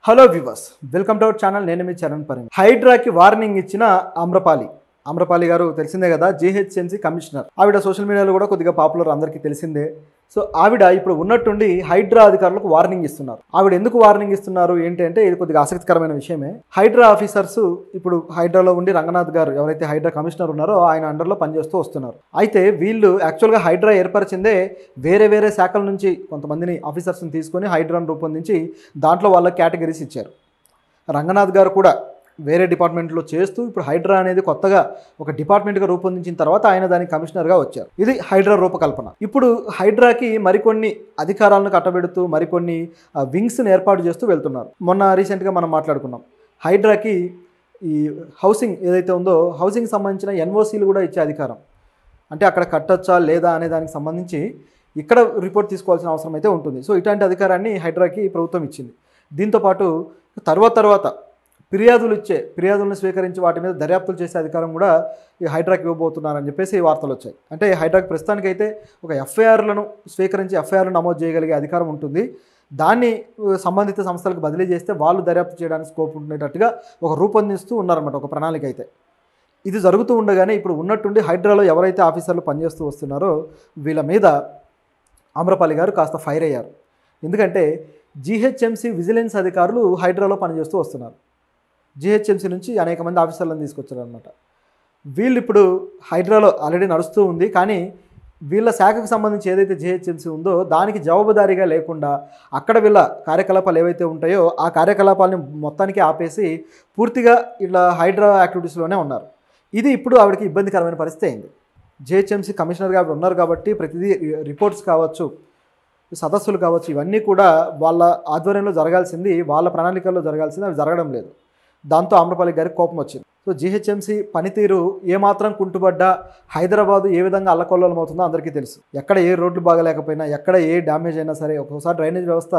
Hello viewers, welcome to our channel. నేను మీ Charan Parimi. హైడ్రాకి warning ఇచ్చిన ఆమ్రపాలి గారు తెలిసిందే కదా, జీహెచ్ఎంసీ కమిషనర్. ఆవిడ సోషల్ మీడియాలో కూడా కొద్దిగా పాపులర్, అందరికీ తెలిసిందే. సో ఆవిడ ఇప్పుడు ఉన్నట్టుండి హైడ్రా అధికారులకు వార్నింగ్ ఇస్తున్నారు. ఆవిడ ఎందుకు వార్నింగ్ ఇస్తున్నారు ఏంటంటే ఇది కొద్దిగా ఆసక్తికరమైన విషయమే. హైడ్రా ఆఫీసర్స్ ఇప్పుడు హైడ్రాలో ఉండి రంగనాథ్ గారు ఎవరైతే హైడ్రా కమిషనర్ ఉన్నారో ఆయన అండర్లో పనిచేస్తూ వస్తున్నారు. అయితే వీళ్ళు యాక్చువల్గా హైడ్రా ఏర్పరిచిందే వేరే శాఖల నుంచి కొంతమందిని ఆఫీసర్స్ని తీసుకొని హైడ్రాను రూపొందించి దాంట్లో వాళ్ళ కేటగిరీస్ ఇచ్చారు. రంగనాథ్ గారు కూడా వేరే డిపార్ట్మెంట్లో చేస్తూ ఇప్పుడు హైడ్రా అనేది కొత్తగా ఒక డిపార్ట్మెంట్గా రూపొందించిన తర్వాత ఆయన దానికి కమిషనర్గా వచ్చారు. ఇది హైడ్రా రూపకల్పన. ఇప్పుడు హైడ్రాకి మరికొన్ని అధికారాలను కట్టబెడుతూ మరికొన్ని వింగ్స్ని ఏర్పాటు చేస్తూ వెళ్తున్నారు. మొన్న రీసెంట్గా మనం మాట్లాడుకున్నాం, హైడ్రాకి ఈ హౌసింగ్ ఏదైతే ఉందో హౌసింగ్ సంబంధించిన ఎన్ఓసీలు కూడా ఇచ్చే అధికారం, అంటే అక్కడ కట్టొచ్చా లేదా అనే దానికి సంబంధించి ఇక్కడ రిపోర్ట్ తీసుకోవాల్సిన అవసరం అయితే ఉంటుంది. సో ఇట్లాంటి అధికారాన్ని హైడ్రాకి ప్రభుత్వం ఇచ్చింది. దీంతోపాటు తర్వాత ఫిర్యాదులను స్వీకరించి వాటి మీద దర్యాప్తులు చేసే అధికారం కూడా ఈ హైడ్రాకి ఇవ్వబోతున్నారని చెప్పేసి వార్తలు వచ్చాయి. అంటే హైడ్రాకి ప్రస్తుతానికైతే ఒక ఎఫ్ఐఆర్లను స్వీకరించి ఎఫ్ఐఆర్లు నమోదు చేయగలిగే అధికారం ఉంటుంది. దాన్ని సంబంధిత సంస్థలకు బదిలీ చేస్తే వాళ్ళు దర్యాప్తు చేయడానికి స్కోప్ ఉండేటట్టుగా ఒక రూపొందిస్తూ ఉన్నారన్నమాట, ఒక ప్రణాళిక అయితే. ఇది జరుగుతూ ఉండగానే ఇప్పుడు ఉన్నట్టుండి హైడ్రాలో ఎవరైతే ఆఫీసర్లు పనిచేస్తూ వస్తున్నారో వీళ్ళ మీద ఆమ్రపాలి గారు కాస్త ఫైర్ అయ్యారు. ఎందుకంటే జీహెచ్ఎంసీ విజిలెన్స్ అధికారులు హైడ్రాలో పనిచేస్తూ వస్తున్నారు. జీహెచ్ఎంసీ నుంచి అనేక మంది ఆఫీసర్లను తీసుకొచ్చారు అనమాట. వీళ్ళు ఇప్పుడు హైడ్రాలో ఆల్రెడీ నడుస్తూ ఉంది, కానీ వీళ్ళ శాఖకు సంబంధించి ఏదైతే జీహెచ్ఎంసీ ఉందో దానికి జవాబుదారీగా లేకుండా అక్కడ వీళ్ళ కార్యకలాపాలు ఏవైతే ఉంటాయో ఆ కార్యకలాపాలని మొత్తానికి ఆపేసి పూర్తిగా ఇలా హైడ్రా యాక్టివిటీస్లోనే ఉన్నారు. ఇది ఇప్పుడు ఆవిడకి ఇబ్బందికరమైన పరిస్థితి అయింది. జీహెచ్ఎంసీ కమిషనర్గా ఆవిడ ఉన్నారు కాబట్టి ప్రతిదీ రిపోర్ట్స్ కావచ్చు, సదస్సులు కావచ్చు, ఇవన్నీ కూడా వాళ్ళ ఆధ్వర్యంలో జరగాల్సింది, వాళ్ళ ప్రణాళికల్లో జరగాల్సింది, అవి జరగడం లేదు. దాంతో ఆమ్రపాలి గారికి కోపం వచ్చింది. సో జీహెచ్ఎంసీ పనితీరు ఏమాత్రం కుంటుపడ్డా హైదరాబాదు ఏ విధంగా అల్లకొల్లోలం అవుతుందో అందరికీ తెలుసు. ఎక్కడ ఏ రోడ్లు బాగలేకపోయినా, ఎక్కడ ఏ డ్యామేజ్ అయినా సరే, ఒక్కోసారి డ్రైనేజ్ వ్యవస్థ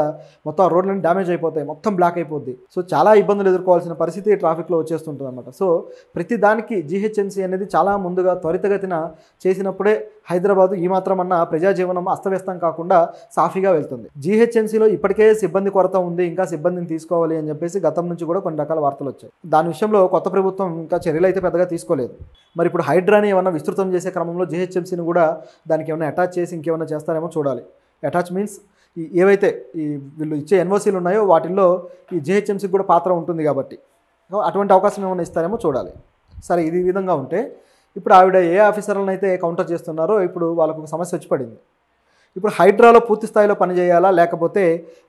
మొత్తం ఆ రోడ్లన్నీ డ్యామేజ్ అయిపోతాయి, మొత్తం బ్లాక్ అయిపోద్ది. సో చాలా ఇబ్బందులు ఎదుర్కోవాల్సిన పరిస్థితి ట్రాఫిక్లో వచ్చేస్తుంటుంది అనమాట. సో ప్రతి దానికి జీహెచ్ఎంసీ అనేది చాలా ముందుగా త్వరితగతిన చేసినప్పుడే హైదరాబాదు ఈ మాత్రం అన్న ప్రజాజీవనం అస్తవ్యస్తం కాకుండా సాఫీగా వెళ్తుంది. జీహెచ్ఎంసీలో ఇప్పటికే సిబ్బంది కొరత ఉంది, ఇంకా సిబ్బందిని తీసుకోవాలి అని చెప్పేసి గతం నుంచి కూడా కొన్ని రకాల వార్తలు వచ్చాయి. దాని విషయంలో కొత్త ప్రభుత్వం ఇంకా చర్యలు అయితే పెద్దగా తీసుకోలేదు. మరి ఇప్పుడు హైడ్రాని ఏమన్నా విస్తృతం చేసే క్రమంలో జీహెచ్ఎంసీని కూడా దానికి ఏమైనా అటాచ్ చేసి ఇంకేమైనా చేస్తారేమో చూడాలి. అటాచ్ మీన్స్ ఏవైతే ఈ వీళ్ళు ఇచ్చే ఎన్ఓసీలు ఉన్నాయో వాటిల్లో ఈ జీహెచ్ఎంసీకి కూడా పాత్ర ఉంటుంది కాబట్టి అటువంటి అవకాశం ఏమైనా ఇస్తారేమో చూడాలి. సరే, ఇది విధంగా ఉంటే ఇప్పుడు ఆవిడ ఏ ఆఫీసర్లను అయితే కౌంటర్ చేస్తున్నారో ఇప్పుడు వాళ్ళకు ఒక సమస్య వచ్చి పడింది. ఇప్పుడు హైడ్రాలో పూర్తి స్థాయిలో పనిచేయాలా లేకపోతే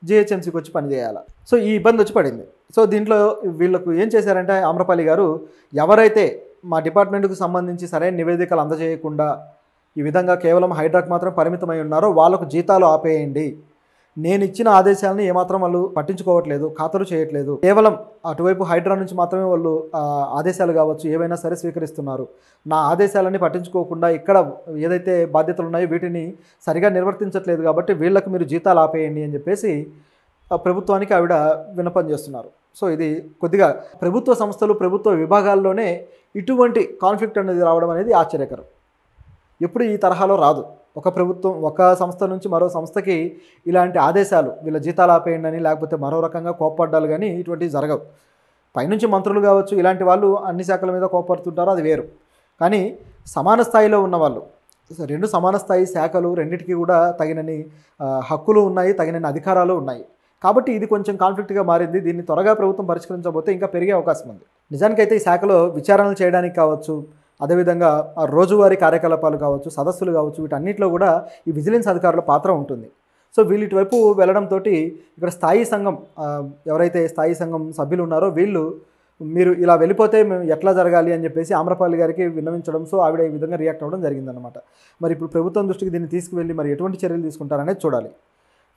జీహెచ్ఎంసీకి వచ్చి పనిచేయాలా? సో ఈ ఇబ్బంది వచ్చి పడింది. సో దీంట్లో వీళ్ళకు ఏం చేశారంటే ఆమ్రపాలి గారు, ఎవరైతే మా డిపార్ట్మెంట్కు సంబంధించి సరైన నివేదికలు అందజేయకుండా ఈ విధంగా కేవలం హైడ్రాకి మాత్రం పరిమితమై ఉన్నారో వాళ్ళకు జీతాలు ఆపేయండి. నేను ఇచ్చిన ఆదేశాలను ఏమాత్రం వాళ్ళు పట్టించుకోవట్లేదు, ఖాతరు చేయట్లేదు. కేవలం అటువైపు హైడ్రా నుంచి మాత్రమే వాళ్ళు ఆదేశాలు కావచ్చు ఏవైనా సరే స్వీకరిస్తున్నారు. నా ఆదేశాలన్నీ పట్టించుకోకుండా ఇక్కడ ఏదైతే బాధ్యతలు ఉన్నాయో వీటిని సరిగా నిర్వర్తించట్లేదు, కాబట్టి వీళ్ళకు మీరు జీతాలు ఆపేయండి అని చెప్పేసి ప్రభుత్వానికి ఆవిడ విన్నపం చేస్తున్నారు. సో ఇది కొద్దిగా ప్రభుత్వ సంస్థలు, ప్రభుత్వ విభాగాల్లోనే ఇటువంటి కాన్ఫ్లిక్ట్ అనేది రావడం అనేది ఆశ్చర్యకరం. ఎప్పుడు ఈ తరహాలో రాదు. ఒక సంస్థ నుంచి మరో సంస్థకి ఇలాంటి ఆదేశాలు, వీళ్ళ జీతాలు ఆపేయండి అని లేకపోతే మరో రకంగా కోప్పడ్డాలు కానీ ఇటువంటివి జరగవు. పైనుంచి మంత్రులు కావచ్చు ఇలాంటి వాళ్ళు అన్ని శాఖల మీద కోప్పడుతుంటారో అది వేరు. కానీ సమాన స్థాయిలో ఉన్నవాళ్ళు, రెండు సమాన స్థాయి శాఖలు, రెండింటికి కూడా తగినన్ని హక్కులు ఉన్నాయి, తగినన్ని అధికారాలు ఉన్నాయి. కాబట్టి ఇది కొంచెం కాన్ఫ్లిక్ట్గా మారింది. దీన్ని త్వరగా ప్రభుత్వం పరిష్కరించబోతే ఇంకా పెరిగే అవకాశం ఉంది. నిజానికైతే ఈ శాఖలో విచారణలు చేయడానికి కావచ్చు, అదేవిధంగా రోజువారీ కార్యకలాపాలు కావచ్చు, సదస్సులు కావచ్చు, వీటన్నిటిలో కూడా ఈ విజిలెన్స్ అధికారుల పాత్ర ఉంటుంది. సో వీళ్ళ వైపు వెళ్ళడంతో ఇక్కడ స్థాయి సంఘం, ఎవరైతే స్థాయి సంఘం సభ్యులు ఉన్నారో వీళ్ళు, మీరు ఇలా వెళ్ళిపోతే మేము ఎట్లా జరగాలి అని చెప్పేసి ఆమ్రపాలి గారికి విన్నవించడం, సో ఆవిడ ఈ విధంగా రియాక్ట్ అవ్వడం జరిగిందనమాట. మరి ఇప్పుడు ప్రభుత్వం దృష్టికి దీన్ని తీసుకువెళ్ళి మరి ఎటువంటి చర్యలు తీసుకుంటారనేది చూడాలి.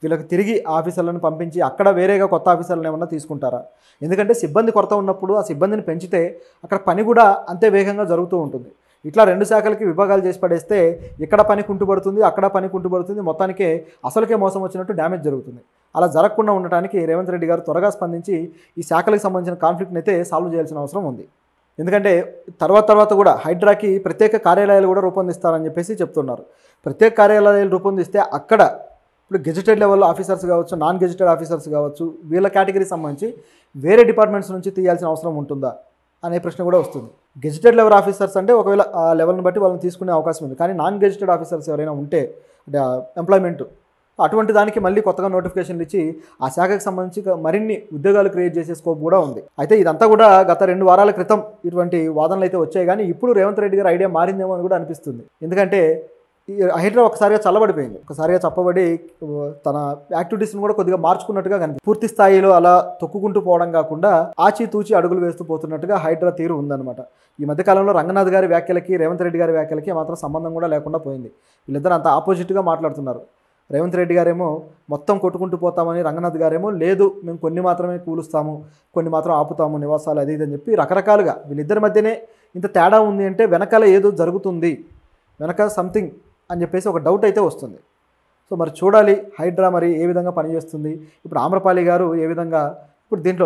వీళ్ళకి తిరిగి ఆఫీసర్లను పంపించి అక్కడ వేరేగా కొత్త ఆఫీసర్లను ఏమన్నా తీసుకుంటారా? ఎందుకంటే సిబ్బంది కొరత ఉన్నప్పుడు ఆ సిబ్బందిని పెంచితే అక్కడ పని కూడా అంతే వేగంగా జరుగుతూ ఉంటుంది. ఇట్లా రెండు శాఖలకి విభాగాలు చేసి పడేస్తే ఇక్కడ పని కుంటుపడుతుంది, అక్కడ పని కుంటుపడుతుంది, మొత్తానికే అసలుకే మోసం వచ్చినట్టు డ్యామేజ్ జరుగుతుంది. అలా జరగకుండా ఉండటానికి రేవంత్ రెడ్డి గారు త్వరగా స్పందించి ఈ శాఖలకు సంబంధించిన కాన్ఫ్లిక్ట్ని అయితే సాల్వ్ చేయాల్సిన అవసరం ఉంది. ఎందుకంటే తర్వాత కూడా హైడ్రాకి ప్రత్యేక కార్యాలయాలు కూడా రూపొందిస్తారని చెప్పేసి చెప్తున్నారు. ప్రత్యేక కార్యాలయాలు రూపొందిస్తే అక్కడ ఇప్పుడు గెజిటెడ్ లెవెల్ ఆఫీసర్స్ కావచ్చు, నాన్ గెజిటెడ్ ఆఫీసర్స్ కావచ్చు, వీళ్ళ కేటగిరీకి సంబంధించి వేరే డిపార్ట్మెంట్స్ నుంచి తీయాల్సిన అవసరం ఉంటుందా అనే ప్రశ్న కూడా వస్తుంది. గెజిటెడ్ లెవెల్ ఆఫీసర్స్ అంటే ఒకవేళ ఆ లెవెల్ని బట్టి వాళ్ళని తీసుకునే అవకాశం ఉంది. కానీ నాన్ గెజిటెడ్ ఆఫీసర్స్ ఎవరైనా ఉంటే అంటే ఎంప్లాయ్మెంట్ అటువంటి దానికి మళ్ళీ కొత్తగా నోటిఫికేషన్లు ఇచ్చి ఆ శాఖకు సంబంధించి మరిన్ని ఉద్యోగాలు క్రియేట్ చేసే స్కోప్ కూడా ఉంది. అయితే ఇదంతా కూడా గత 2 వారాల క్రితం ఇటువంటి వాదనలు అయితే వచ్చాయి. కానీ ఇప్పుడు రేవంత్ రెడ్డి గారి ఐడియా మారిందేమో అని కూడా అనిపిస్తుంది. ఎందుకంటే ఈ హైడ్రా ఒకసారిగా చల్లబడిపోయింది, ఒకసారిగా చప్పబడి తన యాక్టివిటీస్ని కూడా కొద్దిగా మార్చుకున్నట్టుగా కనిపిస్తుంది. పూర్తి స్థాయిలో అలా తొక్కుకుంటూ పోవడం కాకుండా ఆచితూచి అడుగులు వేస్తూ పోతున్నట్టుగా హైడ్రా తీరు ఉందన్నమాట. ఈ మధ్యకాలంలో రంగనాథ్ గారి వ్యాఖ్యలకి రేవంత్ రెడ్డి గారి వ్యాఖ్యలకి మాత్రం సంబంధం కూడా లేకుండా పోయింది. వీళ్ళిద్దరూ అంత ఆపోజిట్గా మాట్లాడుతున్నారు. రేవంత్ రెడ్డి గారేమో మొత్తం కొట్టుకుంటూ పోతామని, రంగనాథ్ గారేమో లేదు మేము కొన్ని మాత్రమే కూలుస్తాము, కొన్ని మాత్రం ఆపుతాము నివాసాలు అది ఇది అని చెప్పి రకరకాలుగా వీళ్ళిద్దరి మధ్యనే ఇంత తేడా ఉంది అంటే వెనకాల ఏదో జరుగుతుంది, వెనకాల సంథింగ్ అని చెప్పేసి ఒక డౌట్ అయితే వస్తుంది. సో మరి చూడాలి హైడ్రా మరి ఏ విధంగా పనిచేస్తుంది. ఇప్పుడు ఆమ్రపాలి గారు ఏ విధంగా ఇప్పుడు దీంట్లో